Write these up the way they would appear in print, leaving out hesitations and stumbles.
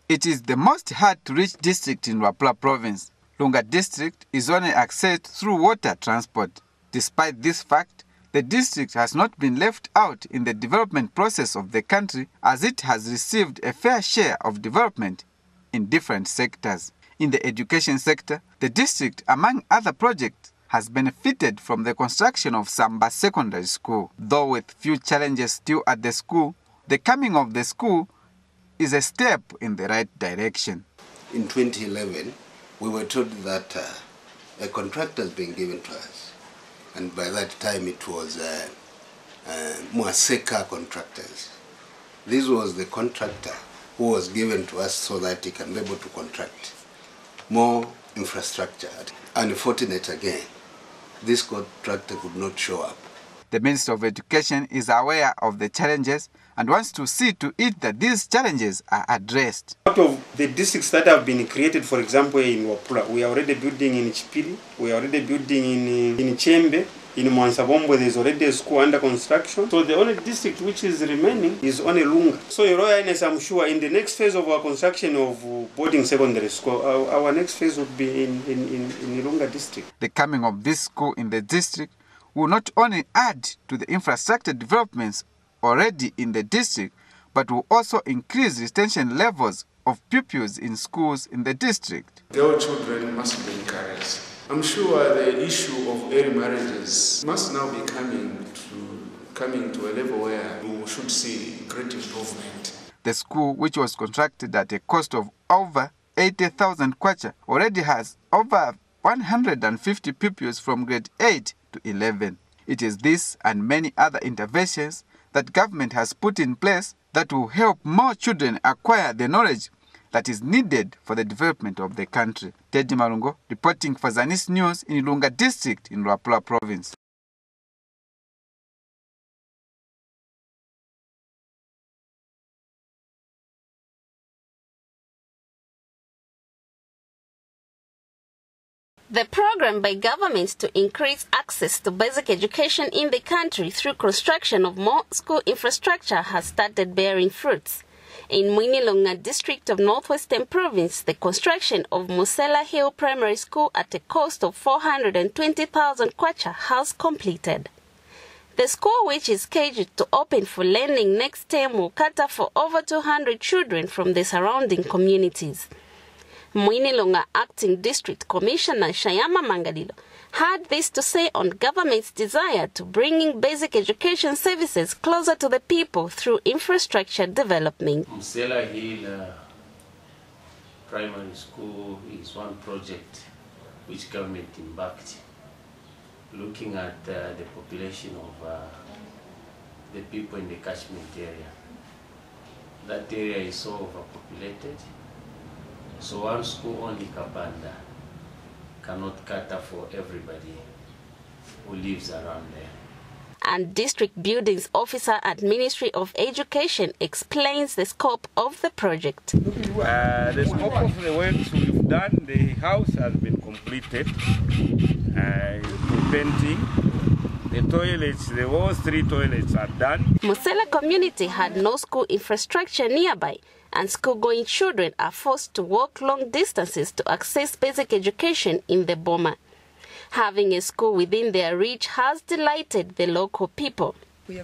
It is the most hard-to-reach district in Luapula province. Lunga district is only accessed through water transport. Despite this fact, the district has not been left out in the development process of the country, as it has received a fair share of development in different sectors. In the education sector, the district, among other projects, has benefited from the construction of Samba Secondary School. Though with few challenges still at the school, the coming of the school is a step in the right direction. In 2011, we were told that a contractor has been given to us. And by that time it was Mwaseka Contractors. This was the contractor who was given to us so that he can be able to contract more infrastructure. Unfortunate again, this contractor could not show up. The Minister of Education is aware of the challenges and wants to see to it that these challenges are addressed. Out of the districts that have been created, for example, in Luapula, we are already building in Chipili, we are already building in Chembe, in Mwansabombo there is already a school under construction. So the only district which is remaining is only Lunga. So Your Royal Highness, I'm sure in the next phase of our construction of boarding secondary school, our next phase would be in Lunga district. The coming of this school in the district will not only add to the infrastructure developments already in the district, but will also increase retention levels of pupils in schools in the district. Girl children must be encouraged. I'm sure the issue of early marriages must now be coming to a level where we should see great improvement. The school, which was constructed at a cost of over 80,000 kwacha, already has over 150 pupils from grade 8 to 11. It is this and many other interventions that government has put in place that will help more children acquire the knowledge that is needed for the development of the country. Teddy Marungo, reporting for Zanis News in Lunga District in Luapula Province. The program by government to increase access to basic education in the country through construction of more school infrastructure has started bearing fruits. In Mwinilonga district of Northwestern Province, the construction of Musela Hill Primary School at a cost of 420,000 kwacha has completed. The school, which is scheduled to open for learning next term, will cater for over 200 children from the surrounding communities. Mwinilonga Acting District Commissioner Shayama Mangalilo had this to say on government's desire to bringing basic education services closer to the people through infrastructure development. Musela Hill Primary School is one project which government embarked, looking at the population of the people in the catchment area. That area is so overpopulated. So one school only Kabanda cannot cater for everybody who lives around there. And District Buildings Officer at Ministry of Education explains the scope of the project. The scope of the works we've done, the house has been completed. Painting, the toilets, the whole 3 toilets are done. Musela community had no school infrastructure nearby, and school-going children are forced to walk long distances to access basic education in the Boma. Having a school within their reach has delighted the local people. The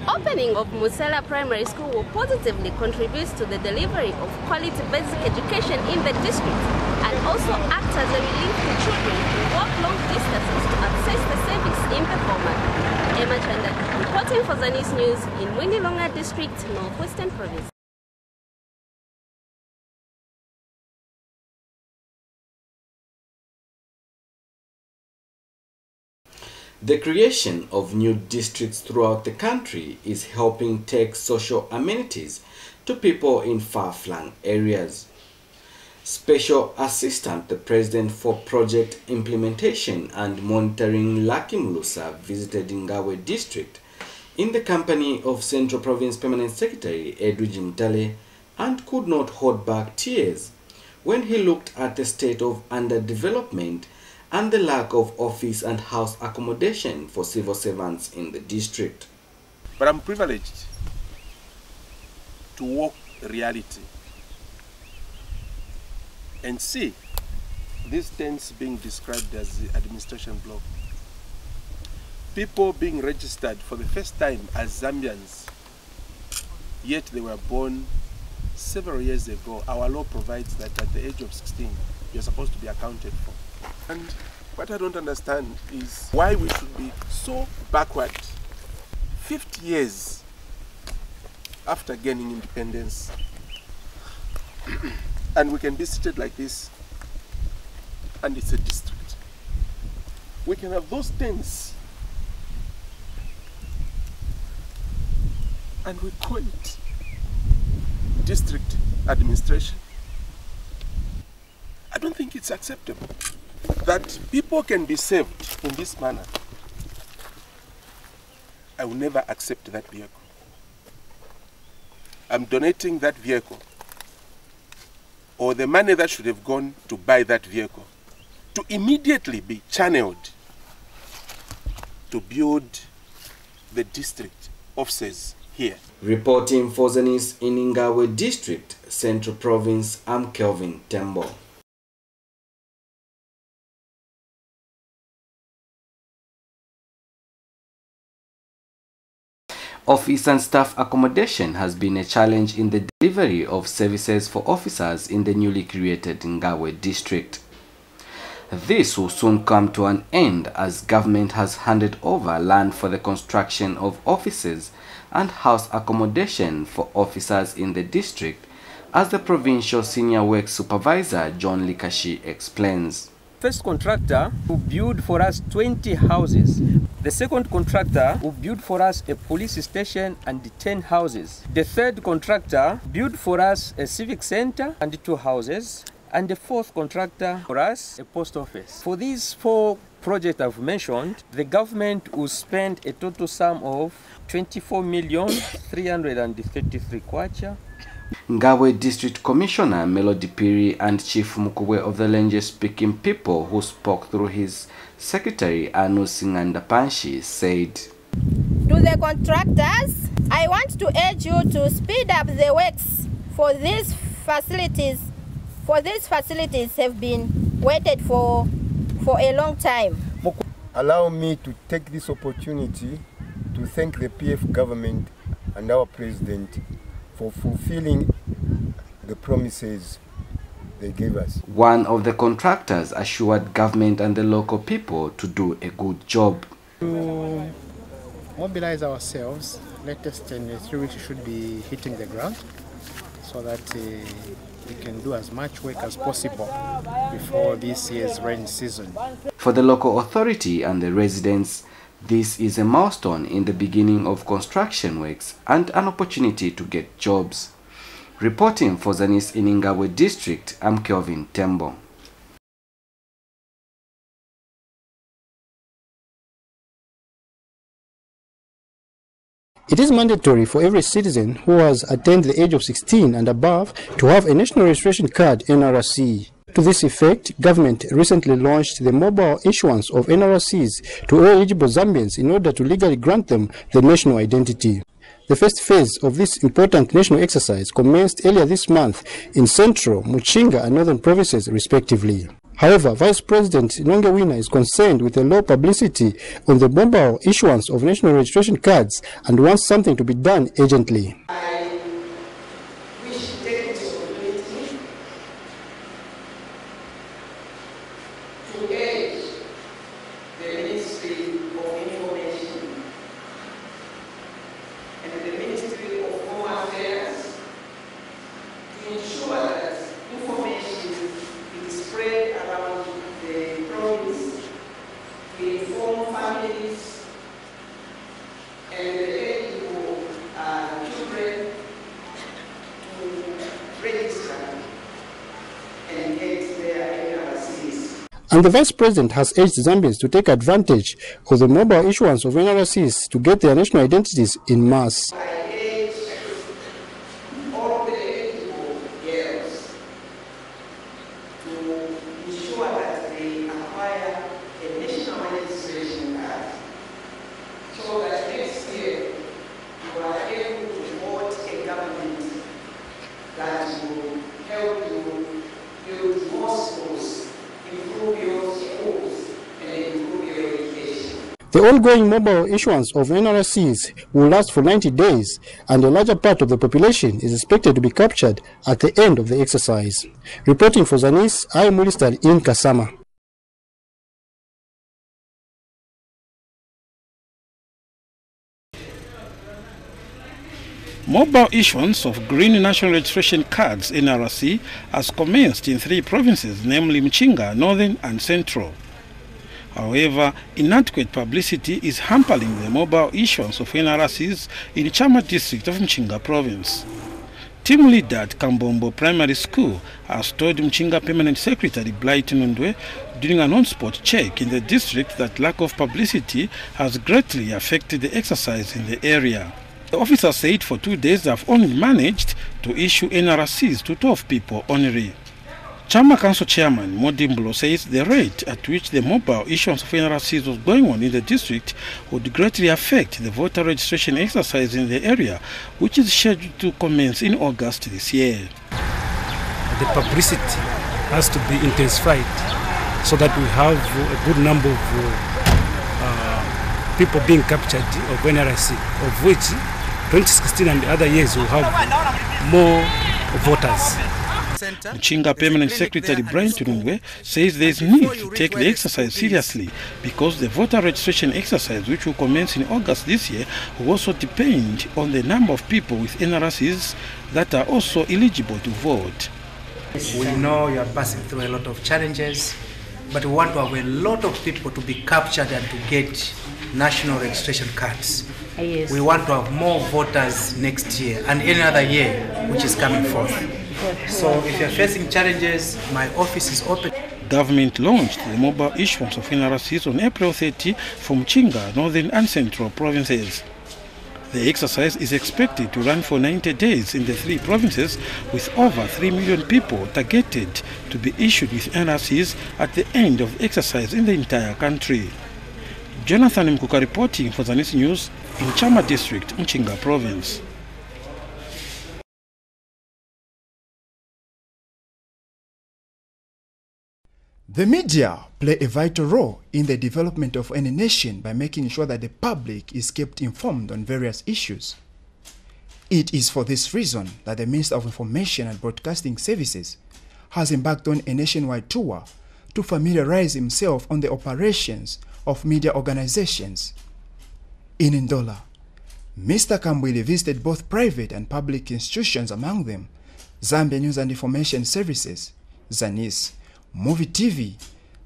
opening of Musela Primary School will positively contribute to the delivery of quality basic education in the district and also act as a relief to children who walk long distances to access the service in the Boma. Emma Chanda, reporting for Zanis News in Mwinilonga District, Northwestern Province. The creation of new districts throughout the country is helping take social amenities to people in far-flung areas. Special Assistant the President for Project Implementation and Monitoring Lucky Mulusa visited Ngawe District in the company of Central Province Permanent Secretary Edwidge Mtale and could not hold back tears when he looked at the state of underdevelopment and the lack of office and house accommodation for civil servants in the district. But I'm privileged to walk reality and see these tents being described as the administration block. People being registered for the first time as Zambians, yet they were born several years ago. Our law provides that at the age of 16, you're supposed to be accounted for. And what I don't understand is why we should be so backward 50 years after gaining independence. And we can be seated like this, and it's a district. We can have those tents, and we call it district administration. I don't think it's acceptable that people can be saved in this manner. I will never accept that vehicle. I'm donating that vehicle, or the money that should have gone to buy that vehicle, to immediately be channeled to build the district offices here. Reporting for Zanis in Ngawe District, Central Province, I'm Kelvin Tembo. Office and staff accommodation has been a challenge in the delivery of services for officers in the newly created Ngawe district. This will soon come to an end as government has handed over land for the construction of offices and house accommodation for officers in the district, as the provincial senior works supervisor John Likashi explains. First contractor will build for us 20 houses. The second contractor will build for us a police station and 10 houses. The third contractor build for us a civic center and 2 houses. And the fourth contractor for us a post office. For these 4 projects I've mentioned, the government will spend a total sum of 24,333 kwacha. Ngawe District Commissioner Melody Piri and Chief Mukubwe of the Lenje-speaking people, who spoke through his secretary Anu Singandapanshi, said, To the contractors, I want to urge you to speed up the works for these facilities. For these facilities have been waited for a long time. Allow me to take this opportunity to thank the PF government and our president for fulfilling the promises they gave us. One of the contractors assured government and the local people to do a good job. To mobilize ourselves, latest in 3 weeks should be hitting the ground so that we can do as much work as possible before this year's rain season. For the local authority and the residents, this is a milestone in the beginning of construction works and an opportunity to get jobs. Reporting for Zanis in Ngawe District, I'm Kelvin Tembo. It is mandatory for every citizen who has attained the age of 16 and above to have a national registration card NRC. To this effect, government recently launched the mobile issuance of NRCs to all eligible Zambians in order to legally grant them the national identity. The first phase of this important national exercise commenced earlier this month in Central, Muchinga and Northern provinces respectively. However, Vice President Nongewina is concerned with the low publicity on the mobile issuance of national registration cards and wants something to be done urgently. And the Vice President has urged Zambians to take advantage of the mobile issuance of NRCs to get their national identities in mass. to ensure that they acquire The ongoing mobile issuance of NRCs will last for 90 days, and a larger part of the population is expected to be captured at the end of the exercise. Reporting for Zanis, I am Willistar in Kasama. Mobile issuance of Green National Registration Cards (NRC) has commenced in 3 provinces, namely Mchinga, Northern and Central. However, inadequate publicity is hampering the mobile issuance of NRCs in Chama district of Mchinga province. Team leader at Kambombo Primary School has told Mchinga Permanent Secretary Blighton Ndwe during an on-spot check in the district that lack of publicity has greatly affected the exercise in the area. The officer said for 2 days they have only managed to issue NRCs to 12 people only. Chama Council Chairman Modimbulo says the rate at which the mobile issuance of NRCs was going on in the district would greatly affect the voter registration exercise in the area, which is scheduled to commence in August this year. The publicity has to be intensified so that we have a good number of people being captured of NRC, of which 2016 and the other years will have more voters. Mchinga Permanent Secretary Brian Turungwe says there is need to take the exercise seriously because the voter registration exercise, which will commence in August this year, will also depend on the number of people with NRCs that are also eligible to vote. We know you are passing through a lot of challenges, but we want to have a lot of people to be captured and to get national registration cards. Yes. We want to have more voters next year and any other year which is coming forth. So if you're facing challenges, my office is open. Government launched the mobile issuance of NRCs on April 30 from Mchinga, Northern and Central provinces. The exercise is expected to run for 90 days in the 3 provinces, with over 3 million people targeted to be issued with NRCs at the end of the exercise in the entire country. Jonathan Mkuka reporting for Zanis News in Chama District, Mchinga Province. The media play a vital role in the development of any nation by making sure that the public is kept informed on various issues. It is for this reason that the Minister of Information and Broadcasting Services has embarked on a nationwide tour to familiarize himself on the operations of media organizations. In Ndola, Mr. Kambwili visited both private and public institutions, among them Zambia News and Information Services, Zanis, Movie TV,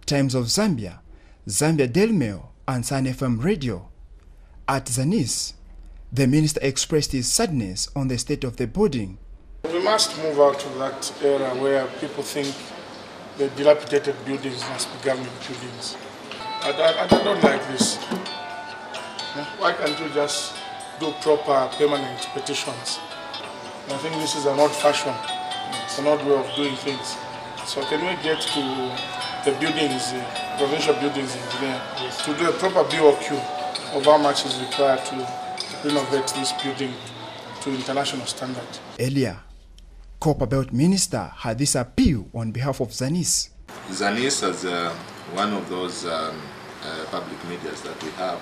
Times of Zambia, Zambia Daily Mail, and Sun FM Radio. At Zanis, the minister expressed his sadness on the state of the building. We must move out of that era where people think the dilapidated buildings must be government buildings. I don't like this. Why can't you just do proper permanent petitions? I think this is an old fashion. It's an old way of doing things. So can we get to the buildings, provincial buildings engineer, to do a proper BOQ of how much is required to renovate this building to international standard? Earlier, Copper Belt Minister had this appeal on behalf of Zanis. Zanis, as one of those public medias that we have,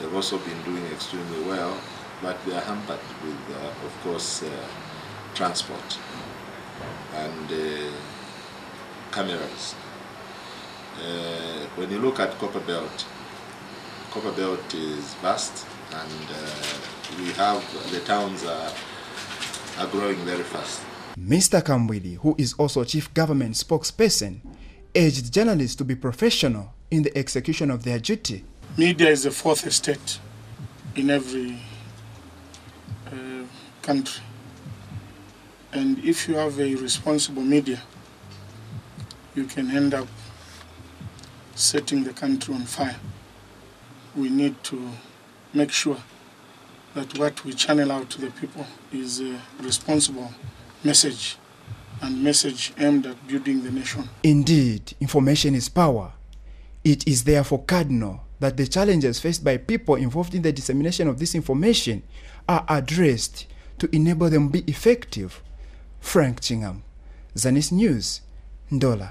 they've also been doing extremely well, but they are hampered with, of course, transport and cameras. When you look at Copper Belt is vast, and we have the towns are growing very fast. Mr. Kambwili, who is also chief government spokesperson, urged journalists to be professional in the execution of their duty. Media is the fourth estate in every country. And if you have a responsible media, you can end up setting the country on fire. We need to make sure that what we channel out to the people is a responsible message, and message aimed at building the nation. Indeed, information is power. It is therefore cardinal that the challenges faced by people involved in the dissemination of this information are addressed to enable them to be effective. Frank Chingam, Zanis News, Ndola.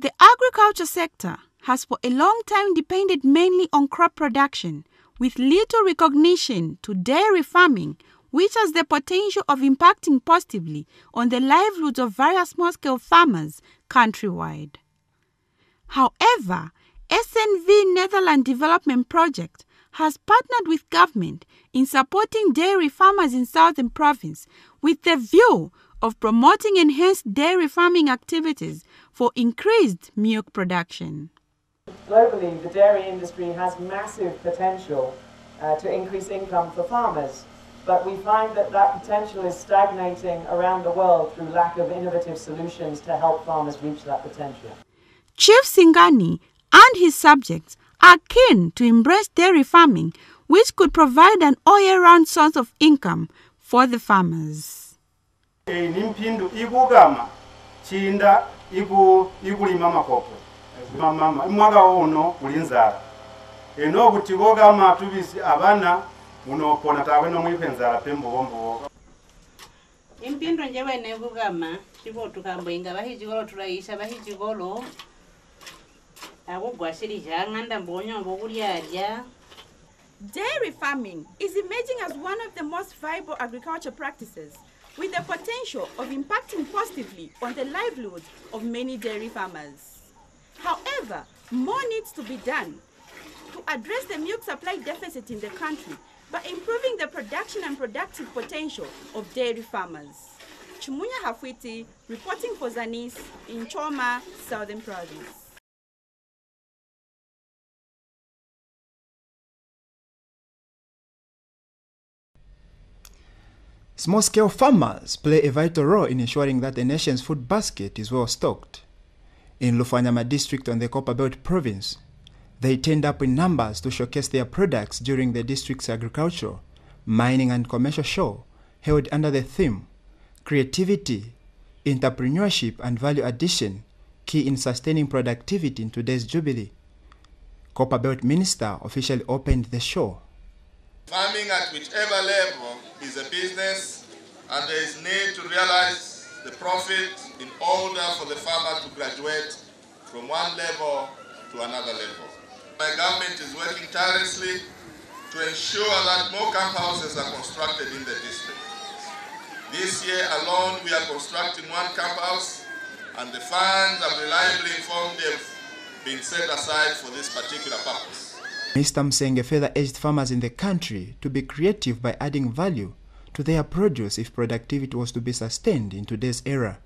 The agriculture sector has for a long time depended mainly on crop production, with little recognition to dairy farming, which has the potential of impacting positively on the livelihoods of various small-scale farmers countrywide. However, SNV Netherlands Development Project has partnered with government in supporting dairy farmers in Southern Province with the view of promoting enhanced dairy farming activities for increased milk production. Globally, the dairy industry has massive potential to increase income for farmers, but we find that that potential is stagnating around the world through lack of innovative solutions to help farmers reach that potential. Chief Singani and his subjects are keen to embrace dairy farming, which could provide an all-year-round source of income for the farmers. Nimpindu igugama chinda igulima makopo mama mwaga uno kulinzala eno kuti bogama tubisi abana unopona tawe no mwipenzala pembo bombo impindu njewe negugama chibo tukambo inga bahijigolo turaisha bahijigolo agugwashiri janganda mbonyo bokulyaja. Dairy farming is emerging as one of the most viable agriculture practices, with the potential of impacting positively on the livelihoods of many dairy farmers. However, more needs to be done to address the milk supply deficit in the country by improving the production and productive potential of dairy farmers. Chumunya Hafwiti, reporting for Zanis in Choma, Southern Province. Small-scale farmers play a vital role in ensuring that the nation's food basket is well stocked. In Lufanyama district on the Copperbelt province, they turned up in numbers to showcase their products during the district's agricultural, mining and commercial show held under the theme, Creativity, Entrepreneurship and Value Addition, Key in Sustaining Productivity in Today's Jubilee. Copperbelt Minister officially opened the show. Farming at whichever level is a business, and there is need to realize the profit in order for the farmer to graduate from one level to another level. My government is working tirelessly to ensure that more camp houses are constructed in the district. This year alone we are constructing one camp house, and the funds I'm reliably informed have been set aside for this particular purpose. Mr. Msenge further urged farmers in the country to be creative by adding value to their produce if productivity was to be sustained in today's era.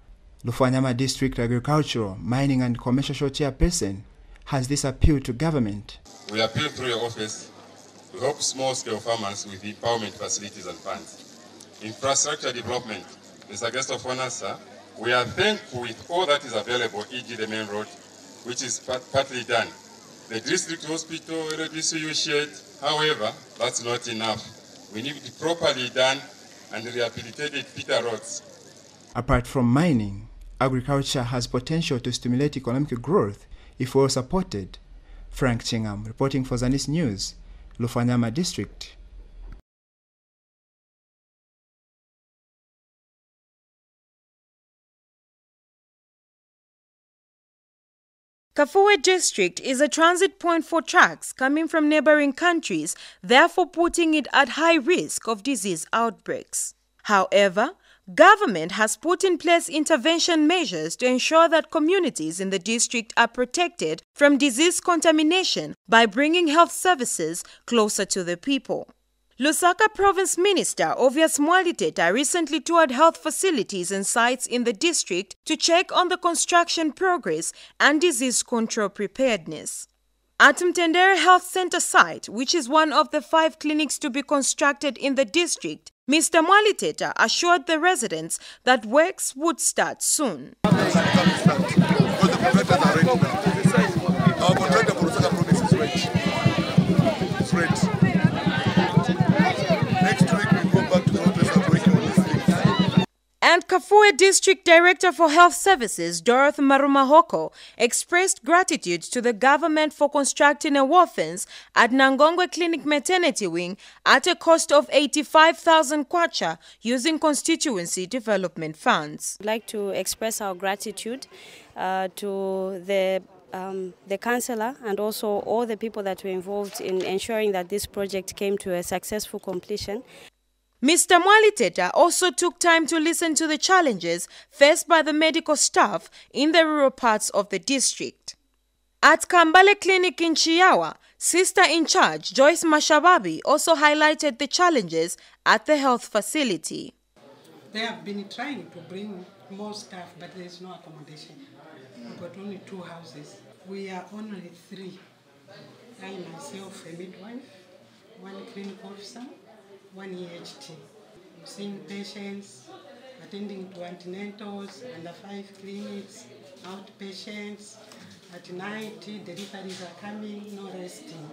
Lufanyama District Agricultural, Mining and Commercial Show Chairperson has this appeal to government. We appeal through your office to help small-scale farmers with empowerment facilities and funds. Infrastructure development, Mr. Guest of Honor, sir, we are thankful with all that is available, e.g. the main road, which is partly done. The district hospital, LDCU shed, however, that's not enough. We need it properly done and rehabilitated Peter roads. Apart from mining, agriculture has potential to stimulate economic growth if well supported. Frank Chingam, reporting for Zanis News, Lufanyama District. Kafue district is a transit point for trucks coming from neighboring countries, therefore putting it at high risk of disease outbreaks. However, government has put in place intervention measures to ensure that communities in the district are protected from disease contamination by bringing health services closer to the people. Lusaka Province Minister Obvious Mwaliteta recently toured health facilities and sites in the district to check on the construction progress and disease control preparedness. At Mtendere Health Center site, which is one of the 5 clinics to be constructed in the district, Mr. Mwaliteta assured the residents that works would start soon. Our contractor for Lusaka Province is ready. It's ready. And Kafue District Director for Health Services, Dorothy Marumahoko, expressed gratitude to the government for constructing a wharfence at Nangongwe Clinic Maternity Wing at a cost of 85,000 kwacha using constituency development funds. I'd like to express our gratitude to the councillor and also all the people that were involved in ensuring that this project came to a successful completion. Mr. Mwaliteta also took time to listen to the challenges faced by the medical staff in the rural parts of the district. At Kambale Clinic in Chiawa, Sister in Charge Joyce Mashababi also highlighted the challenges at the health facility. They have been trying to bring more staff, but there is no accommodation. We've got only 2 houses. We are only 3. I myself, a midwife, 1 clinic officer, 1 EHT. Seeing patients, attending to antenatals, under 5 clinics, outpatients. At night, deliveries are coming, no resting.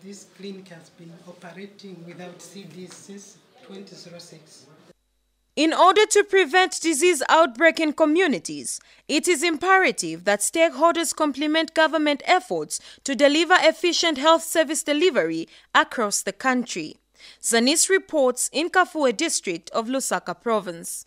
This clinic has been operating without CDs since 2006. In order to prevent disease outbreak in communities, it is imperative that stakeholders complement government efforts to deliver efficient health service delivery across the country. Zanis reports in Kafue District of Lusaka Province.